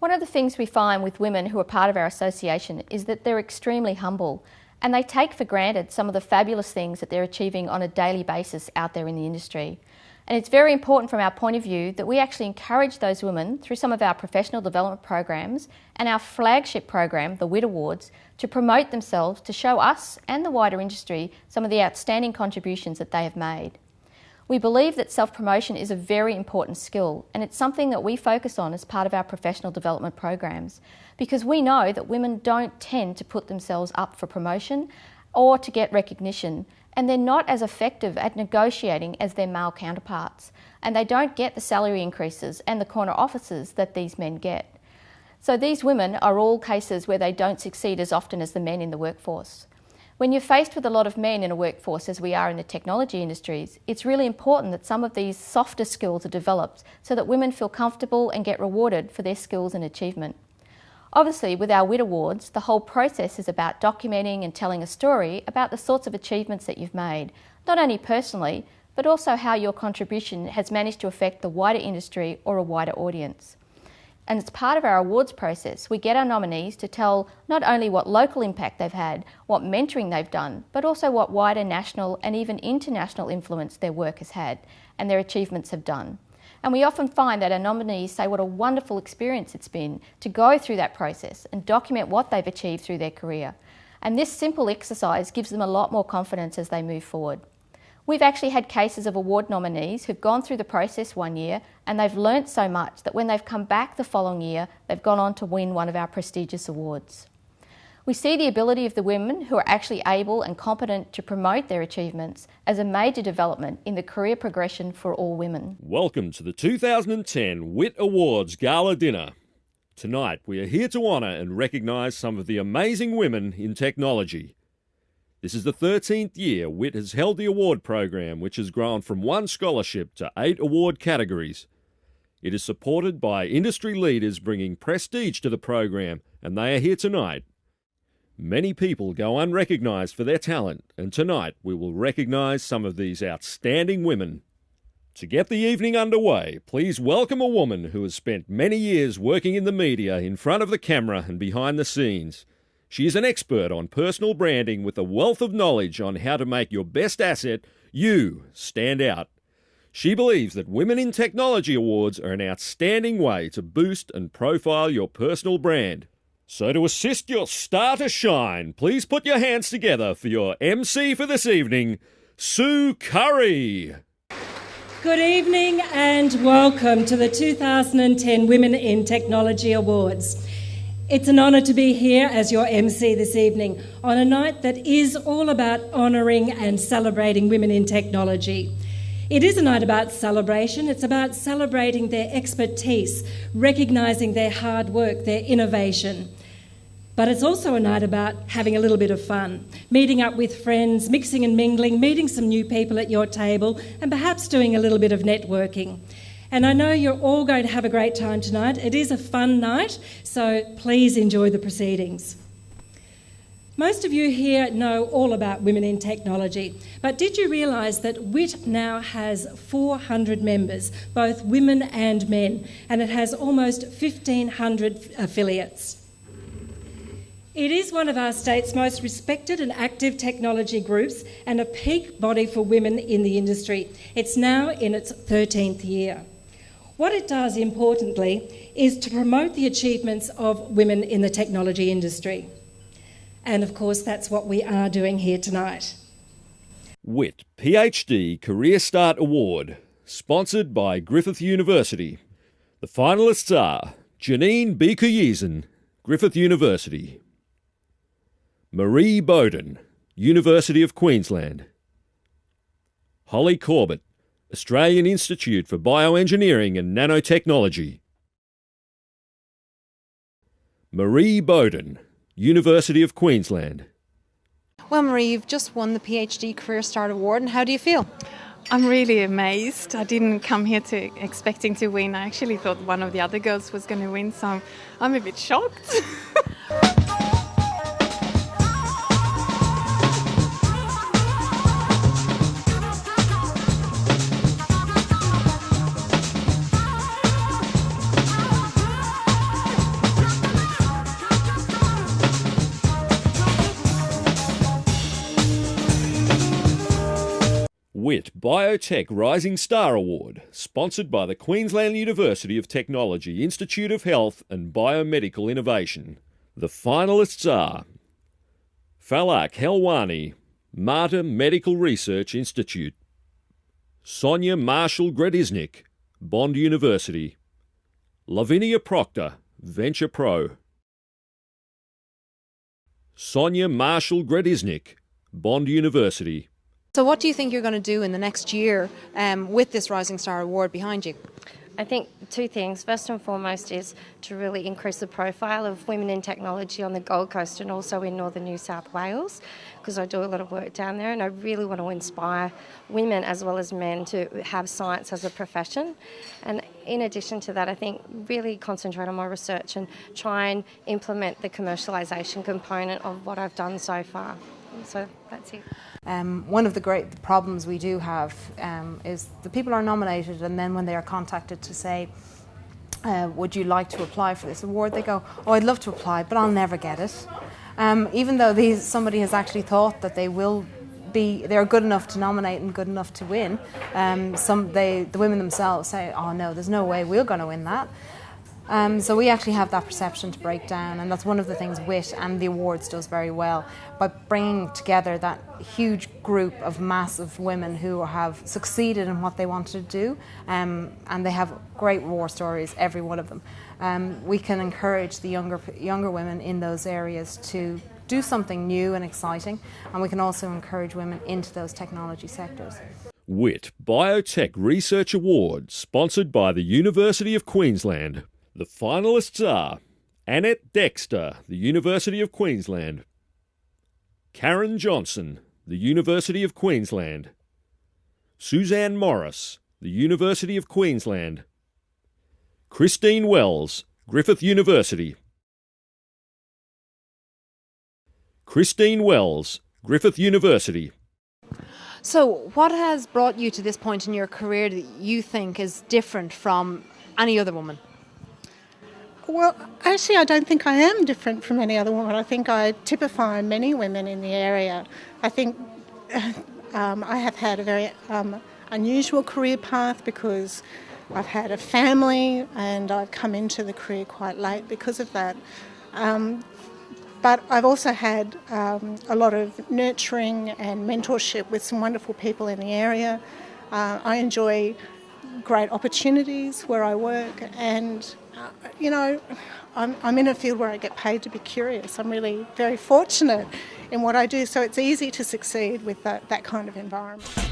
One of the things we find with women who are part of our association is that they're extremely humble and they take for granted some of the fabulous things that they're achieving on a daily basis out there in the industry. And it's very important from our point of view that we actually encourage those women through some of our professional development programs and our flagship program, the WIT Awards, to promote themselves to show us and the wider industry some of the outstanding contributions that they have made. We believe that self-promotion is a very important skill, and it's something that we focus on as part of our professional development programs, because we know that women don't tend to put themselves up for promotion or to get recognition, and they're not as effective at negotiating as their male counterparts, and they don't get the salary increases and the corner offices that these men get. So these women are all cases where they don't succeed as often as the men in the workforce. When you're faced with a lot of men in a workforce, as we are in the technology industries, it's really important that some of these softer skills are developed so that women feel comfortable and get rewarded for their skills and achievement. Obviously, with our WIT Awards, the whole process is about documenting and telling a story about the sorts of achievements that you've made, not only personally, but also how your contribution has managed to affect the wider industry or a wider audience. And as part of our awards process, we get our nominees to tell not only what local impact they've had, what mentoring they've done, but also what wider national and even international influence their work has had and their achievements have done. And we often find that our nominees say what a wonderful experience it's been to go through that process and document what they've achieved through their career. And this simple exercise gives them a lot more confidence as they move forward. We've actually had cases of award nominees who've gone through the process one year and they've learnt so much that when they've come back the following year, they've gone on to win one of our prestigious awards. We see the ability of the women who are actually able and competent to promote their achievements as a major development in the career progression for all women. Welcome to the 2010 WIT Awards Gala Dinner. Tonight we are here to honour and recognise some of the amazing women in technology. This is the 13th year WIT has held the award program, which has grown from 1 scholarship to 8 award categories. It is supported by industry leaders bringing prestige to the program, and they are here tonight. Many people go unrecognised for their talent, and tonight we will recognise some of these outstanding women. To get the evening underway, please welcome a woman who has spent many years working in the media, in front of the camera and behind the scenes. She is an expert on personal branding with a wealth of knowledge on how to make your best asset, you, stand out. She believes that Women in Technology Awards are an outstanding way to boost and profile your personal brand. So to assist your star to shine, please put your hands together for your MC for this evening, Sue Curry. Good evening and welcome to the 2010 Women in Technology Awards. It's an honour to be here as your MC this evening on a night that is all about honouring and celebrating women in technology. It is a night about celebration. It's about celebrating their expertise, recognising their hard work, their innovation. But it's also a night about having a little bit of fun, meeting up with friends, mixing and mingling, meeting some new people at your table, and perhaps doing a little bit of networking. And I know you're all going to have a great time tonight. It is a fun night, so please enjoy the proceedings. Most of you here know all about women in technology, but did you realise that WIT now has 400 members, both women and men, and it has almost 1,500 affiliates? It is one of our state's most respected and active technology groups and a peak body for women in the industry. It's now in its 13th year. What it does, importantly, is to promote the achievements of women in the technology industry. And of course, that's what we are doing here tonight. WIT PhD Career Start Award, sponsored by Griffith University. The finalists are Janine Bikuyezen, Griffith University; Marie Bowden, University of Queensland; Holly Corbett, Australian Institute for Bioengineering and Nanotechnology; Marie Bowden, University of Queensland. Well, Marie, you've just won the PhD Career Start Award, and how do you feel? I'm really amazed. I didn't come here expecting to win. I actually thought one of the other girls was going to win, so I'm a bit shocked. Biotech Rising Star Award, sponsored by the Queensland University of Technology Institute of Health and Biomedical Innovation. The finalists are Falak Helwani, Mater Medical Research Institute; Sonia Marshall-Gradisnik, Bond University; Lavinia Proctor, Venture Pro; Sonia Marshall-Gradisnik, Bond University. So what do you think you're going to do in the next year with this Rising Star Award behind you? I think two things. First and foremost is to really increase the profile of women in technology on the Gold Coast and also in northern New South Wales, because I do a lot of work down there and I really want to inspire women as well as men to have science as a profession. And in addition to that, I think really concentrate on my research and try and implement the commercialisation component of what I've done so far. So that's it. One of the great problems we do have is the people are nominated, and then when they are contacted to say, would you like to apply for this award, they go, oh, I'd love to apply, but I'll never get it. Even though somebody has actually thought that they're good enough to nominate and good enough to win, the women themselves say, oh no, there's no way we're going to win that. So we actually have that perception to break down, and that's one of the things WIT and the awards does very well, by bringing together that huge group of massive women who have succeeded in what they wanted to do, and they have great war stories, every one of them. We can encourage the younger women in those areas to do something new and exciting, and we can also encourage women into those technology sectors. WIT Biotech Research Award, sponsored by the University of Queensland. The finalists are Annette Dexter, the University of Queensland; Karen Johnson, the University of Queensland; Suzanne Morris, the University of Queensland; Christine Wells, Griffith University; Christine Wells, Griffith University. So what has brought you to this point in your career that you think is different from any other woman? Well, actually, I don't think I am different from any other woman. I think I typify many women in the area. I think I have had a very unusual career path because I've had a family and I've come into the career quite late because of that. But I've also had a lot of nurturing and mentorship with some wonderful people in the area. I enjoy great opportunities where I work, and I'm in a field where I get paid to be curious. I'm really very fortunate in what I do, so it's easy to succeed with that kind of environment.